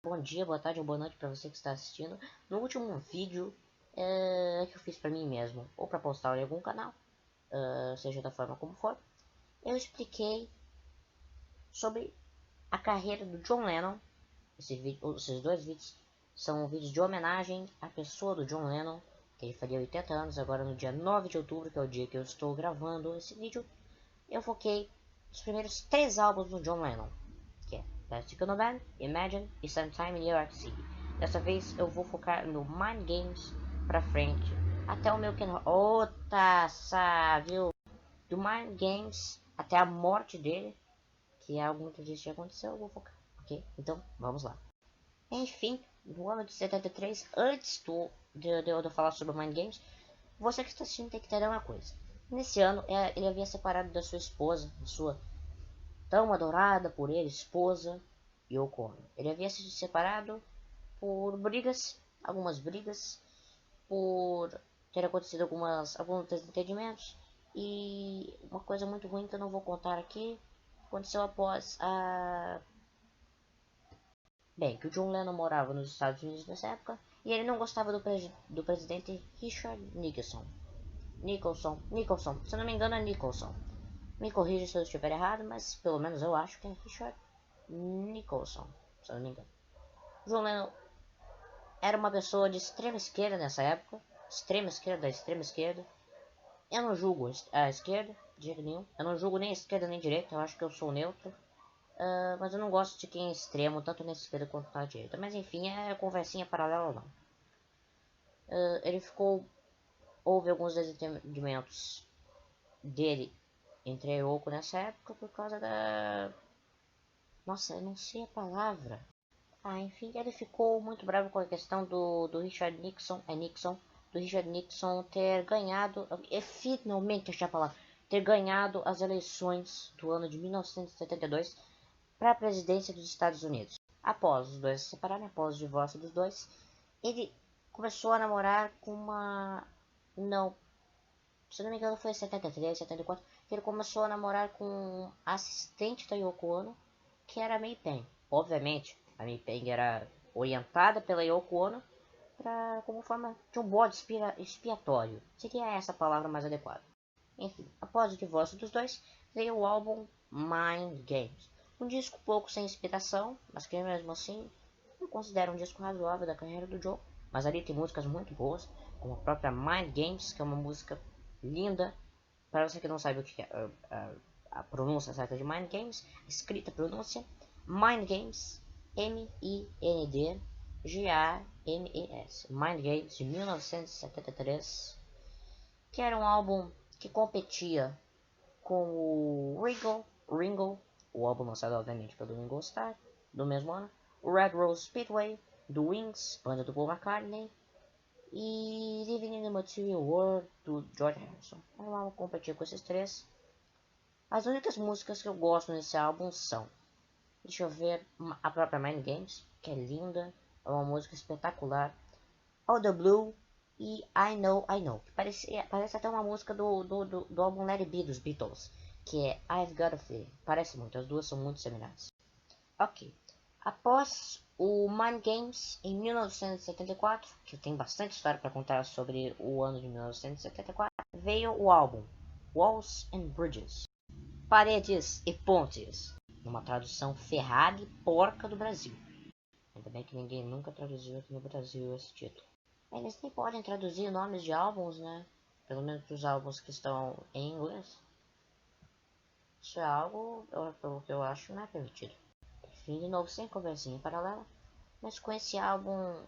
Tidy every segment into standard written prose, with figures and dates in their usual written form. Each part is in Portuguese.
Bom dia, boa tarde ou boa noite para você que está assistindo. No último vídeo que eu fiz para mim mesmo, ou para postar em algum canal, seja da forma como for, eu expliquei sobre a carreira do John Lennon. Esses dois vídeos são vídeos de homenagem à pessoa do John Lennon, que ele faria 80 anos agora no dia 9 de outubro, que é o dia que eu estou gravando esse vídeo. Eu foquei nos primeiros 3 álbuns do John Lennon, que é Plastic Ono Band, Imagine e Sometime in New York City. Dessa vez eu vou focar no Mind Games pra frente, até o meu canal. Viu? Do Mind Games até a morte dele, que é algo muito triste que aconteceu, eu vou focar, ok? Então, vamos lá. Enfim, no ano de 73, antes de eu falar sobre o Mind Games, você que está assistindo tem que entender uma coisa. Nesse ano, ele havia separado da sua esposa, sua tão adorada por ele, esposa Yoko Ono. Ele havia se separado por algumas brigas, por ter acontecido alguns desentendimentos, e uma coisa muito ruim que eu não vou contar aqui, aconteceu após a... Bem, que o John Lennon morava nos Estados Unidos nessa época, e ele não gostava do presidente Richard Nixon. Nicholson, se eu não me engano é Nicholson. Me corrija se eu estiver errado, mas pelo menos eu acho que é Richard Nicholson, se eu não me engano. John Lennon era uma pessoa de extrema esquerda nessa época, extrema esquerda. Eu não julgo a esquerda, de jeito nenhum. Eu não julgo nem a esquerda nem a direita, eu acho que eu sou neutro. Mas eu não gosto de quem é extremo, tanto na esquerda quanto na direita. Mas enfim, é conversinha paralela não. Ele ficou... Houve alguns desentendimentos dele entre a Yoko nessa época por causa da... Nossa, eu não sei a palavra. Enfim, ele ficou muito bravo com a questão do Richard Nixon, do Richard Nixon ter ganhado, finalmente achei a palavra, ter ganhado as eleições do ano de 1972 para a presidência dos Estados Unidos. Após os dois se separarem, após o divórcio dos dois, ele começou a namorar com uma... Não, se não me engano foi em 73, 74, que ele começou a namorar com um assistente da Yoko Ono, que era a May Pen. Obviamente, a May Pen era orientada pela Yoko Ono como forma de um bode expiatório. Seria essa a palavra mais adequada. Enfim, após o divórcio dos dois, veio o álbum Mind Games. Um disco pouco sem inspiração, mas que mesmo assim eu considero um disco razoável da carreira do Joe. Mas ali tem músicas muito boas, como a própria Mind Games, que é uma música linda. Para você que não sabe o que é a pronúncia certa de Mind Games, escrita pronúncia Mind Games, M-I-N-D-G-A-M-E-S, Mind Games de 1973, que era um álbum que competia com o Ringo, o álbum lançado obviamente pelo Ringo Starr, do mesmo ano, o Red Rose Speedway, do Wings, banda do Paul McCartney, e Living in the Material World, do George Harrison. O álbum competia com esses três. As únicas músicas que eu gosto nesse álbum são, deixa eu ver, a própria Mind Games, que é linda, é uma música espetacular, All the Blue e I Know, que parece até uma música do álbum Let It Be dos Beatles, que é I've Got a Feeling. Parece muito, as duas são muito semelhantes. Ok, após o Mind Games em 1974, que tem bastante história para contar sobre o ano de 1974, veio o álbum Walls and Bridges, Paredes e Pontes, numa tradução ferrada e porca do Brasil. Ainda bem que ninguém nunca traduziu aqui no Brasil esse título. Eles nem podem traduzir nomes de álbuns, né? Pelo menos os álbuns que estão em inglês. Isso é algo, pelo que eu acho, não é permitido. Enfim, de novo, sem conversinha paralela. Mas com esse álbum,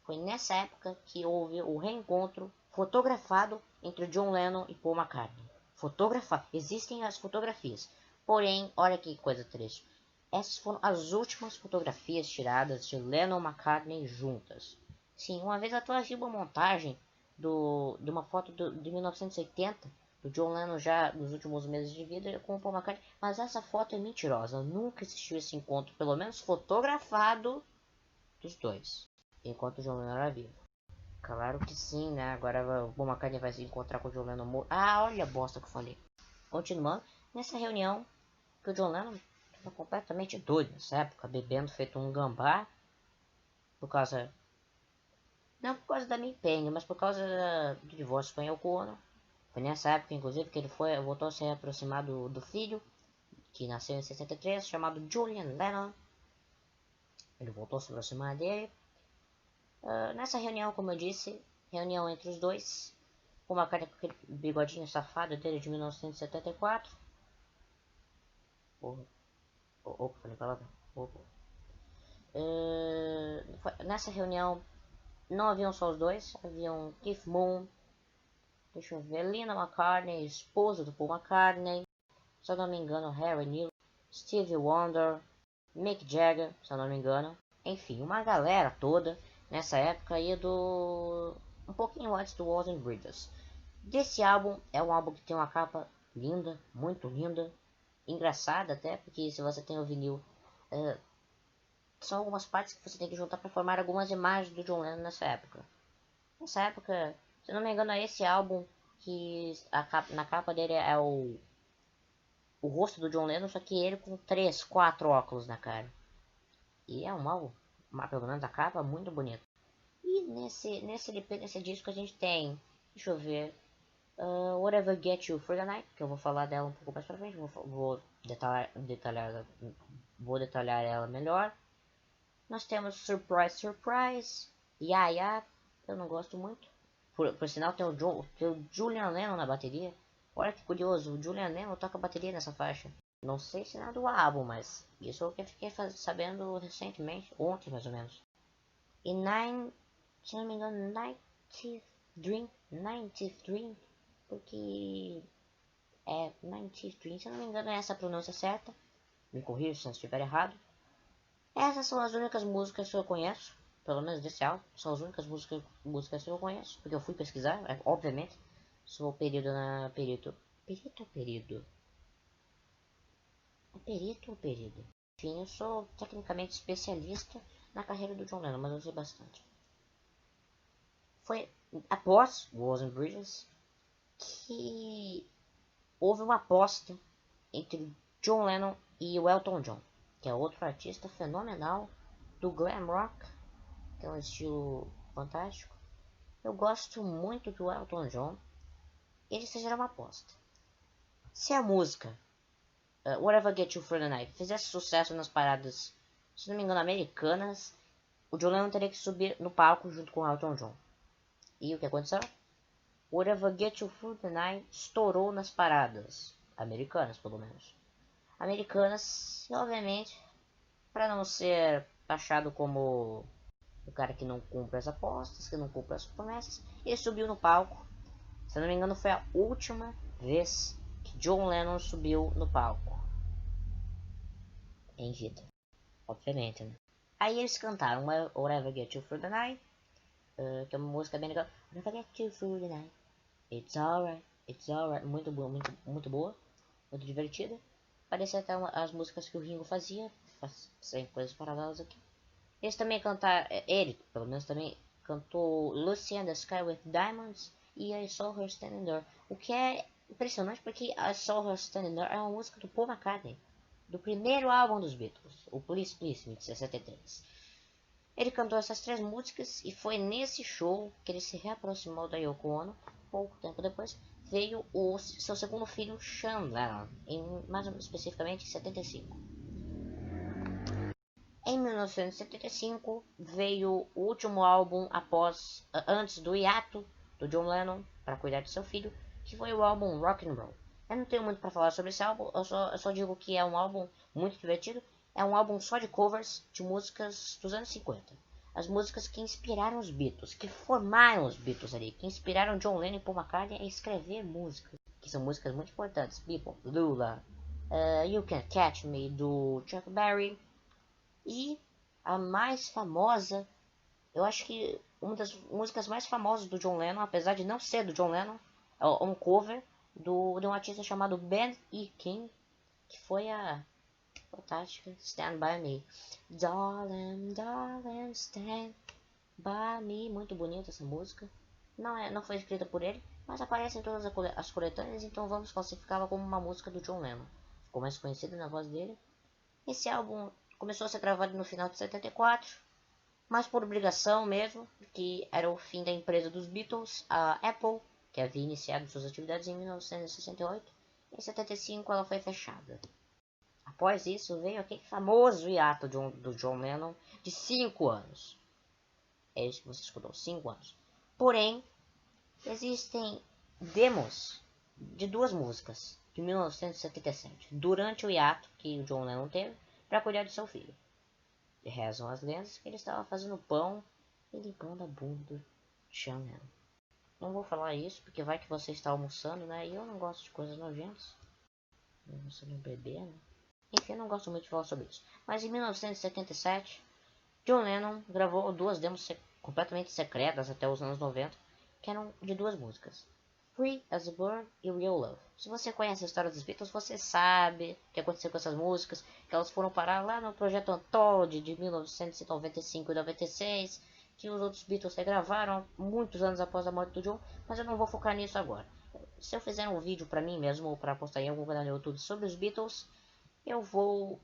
foi nessa época que houve o reencontro fotografado entre John Lennon e Paul McCartney. Fotografado, existem as fotografias. Porém, olha que coisa triste. Essas foram as últimas fotografias tiradas de Lennon e McCartney juntas. Sim, uma vez até vi uma montagem de uma foto de 1980, do John Lennon já nos últimos meses de vida com o Paul McCartney, mas essa foto é mentirosa, nunca existiu esse encontro, pelo menos fotografado, dos dois, enquanto o John Lennon era vivo. Claro que sim, né, agora o Paul McCartney vai se encontrar com o John Lennon morto. Olha a bosta que eu falei. Continuando, nessa reunião, que o John Lennon estava completamente doido nessa época, bebendo feito um gambá, por causa... Não por causa da minha empenho, mas por causa do divórcio com a Yoko Ono. Foi nessa época, inclusive, que ele voltou a se aproximar do filho, que nasceu em 63, chamado Julian Lennon. Ele voltou a se aproximar dele. Nessa reunião, como eu disse, reunião entre os dois, uma carta com aquele bigodinho safado dele de 1974. Opa, falei palavra. Nessa reunião não haviam só os dois, haviam Keith Moon, deixa eu ver, Linda McCartney, esposa do Paul McCartney, se eu não me engano, Harry Nilsson, Stevie Wonder, Mick Jagger, se eu não me engano. Enfim, uma galera toda nessa época aí um pouquinho antes do Walls and Bridges. Desse álbum, é um álbum que tem uma capa linda, muito linda, engraçada até, porque se você tem o vinil, são algumas partes que você tem que juntar para formar algumas imagens do John Lennon nessa época. Nessa época, se não me engano, é esse álbum que na capa dele é o rosto do John Lennon, só que ele com 3, 4 óculos na cara. E é um álbum, pelo menos a capa, muito bonito. E nesse disco a gente tem, deixa eu ver, Whatever Get You For The Night, que eu vou falar dela um pouco mais pra frente, vou detalhar ela melhor. Nós temos Surprise Surprise, Yeah Yeah, eu não gosto muito. Por sinal tem o Julian Lennon na bateria. Olha que curioso, o Julian Lennon toca bateria nessa faixa. Não sei se é do álbum, mas isso é o que eu fiquei sabendo recentemente, ontem mais ou menos. E se não me engano, 90th Dream, porque 90th Dream, se não me engano é essa a pronúncia certa, me corrija se eu estiver errado. Essas são as únicas músicas que eu conheço, pelo menos desse álbum, são as únicas músicas que eu conheço, porque eu fui pesquisar, obviamente, sou perito na perito. Perito ou perido? É perito ou perido? Enfim, eu sou tecnicamente especialista na carreira do John Lennon, mas eu sei bastante. Foi após Walls and Bridges que houve uma aposta entre John Lennon e o Elton John, que é outro artista fenomenal do glam rock, que é um estilo fantástico. Eu gosto muito do Elton John. Eles fizeram uma aposta. Se a música Whatever Get You For The Night fizesse sucesso nas paradas, se não me engano, americanas, o John Lennon teria que subir no palco junto com o Elton John. E o que aconteceu? Whatever Get You For The Night estourou nas paradas americanas, pelo menos. Americanas, e obviamente, para não ser taxado como o cara que não cumpre as apostas, que não cumpre as promessas, ele subiu no palco. Se eu não me engano, foi a última vez que John Lennon subiu no palco em vida, obviamente, né? Aí eles cantaram Whatever Get You For The Night, que é uma música bem legal. Whatever Get You For The Night, it's alright, muito boa, muito boa, muito divertida. Parecia até as músicas que o Ringo fazia, sem coisas paralelas aqui. Eles também cantaram, ele pelo menos também cantou Lucy in the Sky with Diamonds e I Saw Her Standing There, o que é impressionante porque I Saw Her Standing There é uma música do Paul McCartney, do primeiro álbum dos Beatles, o Please Please Me, de 63. Ele cantou essas 3 músicas e foi nesse show que ele se reaproximou da Yoko Ono. Pouco tempo depois veio o seu segundo filho, Sean Lennon, mais especificamente em 75. Em 1975 veio o último álbum antes do hiato do John Lennon para cuidar de seu filho, que foi o álbum Rock and Roll. Eu não tenho muito para falar sobre esse álbum, eu só digo que é um álbum muito divertido. É um álbum só de covers de músicas dos anos 50. As músicas que inspiraram os Beatles, que formaram os Beatles ali, que inspiraram John Lennon e Paul McCartney a escrever músicas, que são músicas muito importantes. People, Lula, You Can't Catch Me, do Chuck Berry. E a mais famosa, eu acho que uma das músicas mais famosas do John Lennon, apesar de não ser do John Lennon, é um cover de um artista chamado Ben E. King, que foi a fantástica Stand By Me. Darling, darling, stand by me. Muito bonita essa música. Não foi escrita por ele, mas aparece em todas as coletâneas, então vamos classificá-la como uma música do John Lennon. Ficou mais conhecida na voz dele. Esse álbum começou a ser gravado no final de 74, mas por obrigação mesmo, que era o fim da empresa dos Beatles, a Apple, que havia iniciado suas atividades em 1968. Em 75 ela foi fechada. Após isso veio aquele famoso hiato do John Lennon de 5 anos. É isso que você escutou, 5 anos. Porém, existem demos de 2 músicas de 1977, durante o hiato que o John Lennon teve para cuidar de seu filho. E rezam as lendas que ele estava fazendo pão e limpando a bunda do John Lennon. Não vou falar isso porque vai que você está almoçando, né? E eu não gosto de coisas nojentas. Você não beber, né? Enfim, eu não gosto muito de falar sobre isso. Mas em 1977, John Lennon gravou 2 demos completamente secretas até os anos 90, que eram de 2 músicas. Free as a Bird e Real Love. Se você conhece a história dos Beatles, você sabe o que aconteceu com essas músicas, que elas foram parar lá no Projeto Anthology de 1995 e 96, que os outros Beatles regravaram muitos anos após a morte do John, mas eu não vou focar nisso agora. Se eu fizer um vídeo pra mim mesmo, ou pra postar em algum canal no YouTube sobre os Beatles, eu vou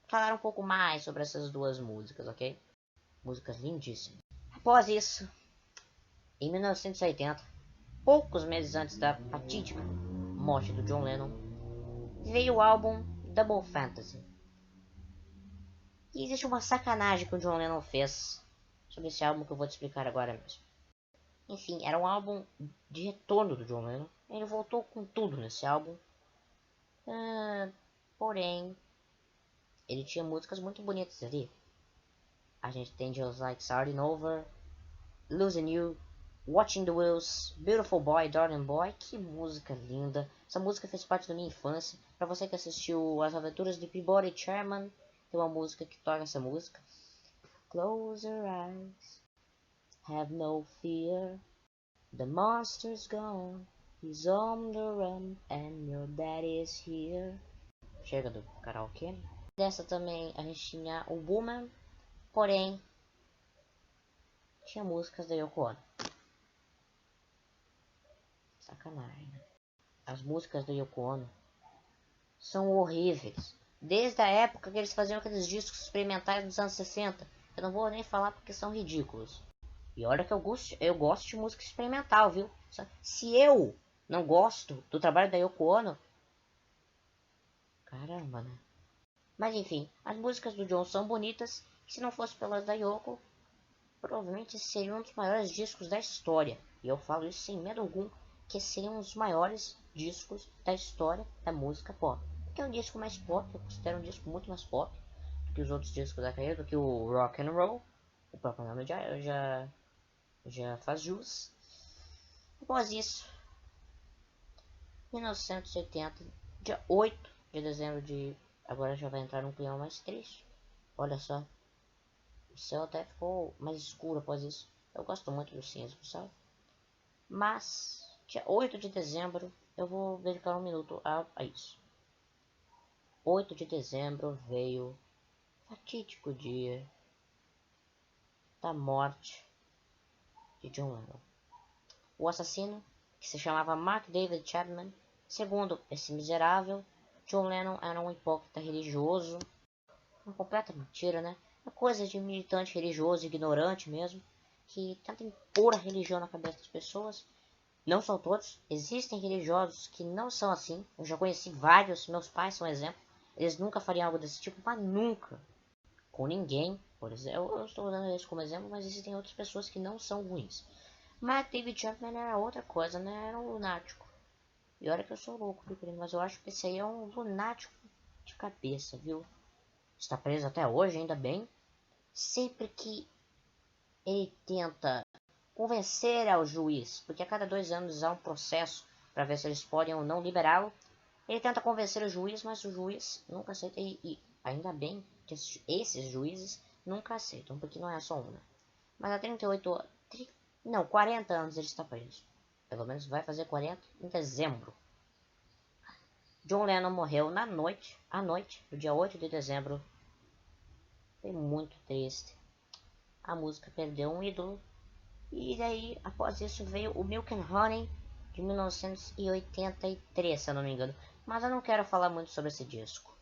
falar um pouco mais sobre essas 2 músicas, ok? Músicas lindíssimas. Após isso, em 1980, poucos meses antes da fatídica morte do John Lennon, veio o álbum Double Fantasy. E existe uma sacanagem que o John Lennon fez sobre esse álbum que eu vou te explicar agora mesmo. Enfim, era um álbum de retorno do John Lennon. Ele voltou com tudo nesse álbum. Porém, ele tinha músicas muito bonitas ali. A gente tem Just Like Starting Over, Losing You, Watching the Wheels, Beautiful Boy, Darling Boy. Que música linda. Essa música fez parte da minha infância. Pra você que assistiu As Aventuras de Peabody Sherman, tem uma música que toca essa música. Close your eyes, have no fear, the monster's gone, he's on the run, and your daddy's here. Chega do karaokê. Dessa também a gente tinha o Woman, porém tinha músicas da Yoko Ono. Sacanagem, né? As músicas da Yoko Ono são horríveis. Desde a época que eles faziam aqueles discos experimentais dos anos 60. Eu não vou nem falar porque são ridículos. E olha que eu gosto de música experimental, viu? Se eu não gosto do trabalho da Yoko Ono... Caramba, né? Mas enfim, as músicas do John são bonitas. Se não fosse pelas da Yoko, provavelmente seria um dos maiores discos da história. E eu falo isso sem medo algum, que seria um dos maiores discos da história da música pop. Que é um disco mais pop, eu considero um disco muito mais pop do que os outros discos da carreira, do que o Rock and Roll. O próprio nome já faz jus. Após isso, 1980, dia 8 de dezembro de... Agora já vai entrar num clima mais triste. Olha só. O céu até ficou mais escuro após isso. Eu gosto muito do cinza, sabe? Mas, dia 8 de dezembro, eu vou dedicar um minuto a isso. 8 de dezembro veio o fatídico dia da morte de John Lennon. O assassino, que se chamava Mark David Chapman, segundo esse miserável, John Lennon era um hipócrita religioso. Uma completa mentira, né? Uma coisa de militante religioso ignorante mesmo, que tenta impor a religião na cabeça das pessoas. Não são todos, existem religiosos que não são assim. Eu já conheci vários, meus pais são exemplo. Eles nunca fariam algo desse tipo, mas nunca. Com ninguém, por exemplo. Eu estou usando eles como exemplo, mas existem outras pessoas que não são ruins. Mas David Chapman era outra coisa, né? Era um lunático. E olha que eu sou louco, mas eu acho que esse aí é um lunático de cabeça, viu? Está preso até hoje, ainda bem. Sempre que ele tenta convencer ao juiz, porque a cada 2 anos há um processo para ver se eles podem ou não liberá-lo, ele tenta convencer o juiz, mas o juiz nunca aceita. E ainda bem que esses juízes nunca aceitam, porque não é só um, né? Mas há 40 anos ele está preso. Pelo menos vai fazer 40 em dezembro. John Lennon morreu à noite, no dia 8 de dezembro. Foi muito triste. A música perdeu um ídolo. E daí, após isso, veio o Milk and Honey, de 1983, se eu não me engano. Mas eu não quero falar muito sobre esse disco.